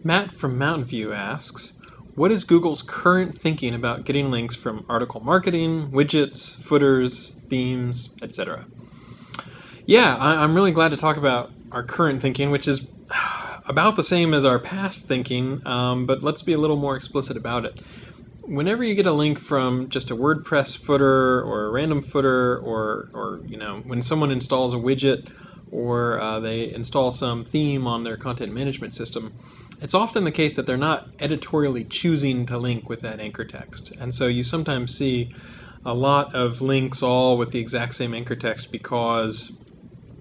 Matt from Mountain View asks, what is Google's current thinking about getting links from article marketing, widgets, footers, themes, etc.? Yeah, I'm really glad to talk about our current thinking, which is about the same as our past thinking, but let's be a little more explicit about it. Whenever you get a link from just a WordPress footer or a random footer, or when someone installs a widget or they install some theme on their content management system, it's often the case that they're not editorially choosing to link with that anchor text. And so you sometimes see a lot of links all with the exact same anchor text because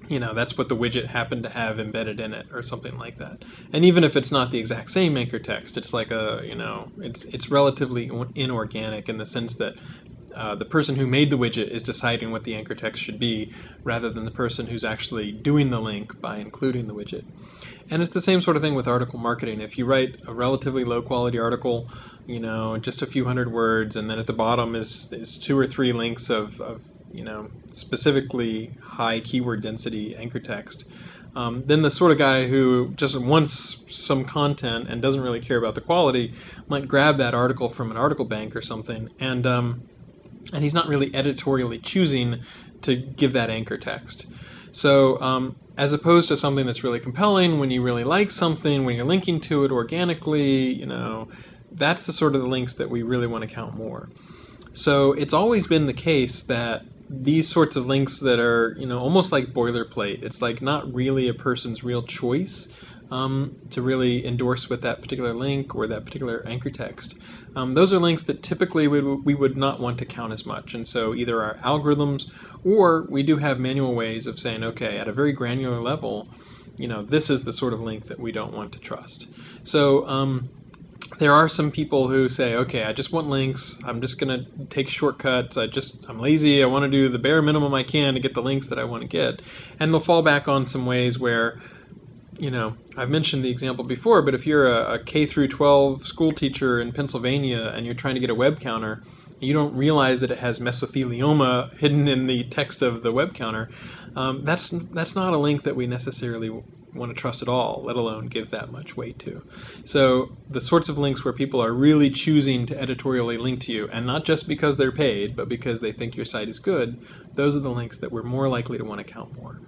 that's what the widget happened to have embedded in it or something like that. And even if it's not the exact same anchor text, it's like it's relatively inorganic in the sense that the person who made the widget is deciding what the anchor text should be rather than the person who's actually doing the link by including the widget. And it's the same sort of thing with article marketing. If you write a relatively low quality article, just a few hundred words, and then at the bottom is 2 or 3 links of specifically high keyword density anchor text, then the sort of guy who just wants some content and doesn't really care about the quality might grab that article from an article bank or something, and he's not really editorially choosing to give that anchor text. So as opposed to something that's really compelling, when you really like something, when you're linking to it organically, that's the sort of the links that we really want to count more. So it's always been the case that these sorts of links that are, almost like boilerplate, it's like not really a person's real choice to really endorse with that particular link or that particular anchor text. Those are links that typically we would not want to count as much. And so either our algorithms or we do have manual ways of saying, okay, at a very granular level, this is the sort of link that we don't want to trust. So there are some people who say, okay, I just want links. I'm just going to take shortcuts. I'm lazy. I want to do the bare minimum I can to get the links that I want to get. And they'll fall back on some ways where, I've mentioned the example before, but if you're a K through 12 school teacher in Pennsylvania and you're trying to get a web counter, you don't realize that it has mesothelioma hidden in the text of the web counter, that's not a link that we necessarily want to trust at all, let alone give that much weight to. So the sorts of links where people are really choosing to editorially link to you, and not just because they're paid, but because they think your site is good, those are the links that we're more likely to want to count more.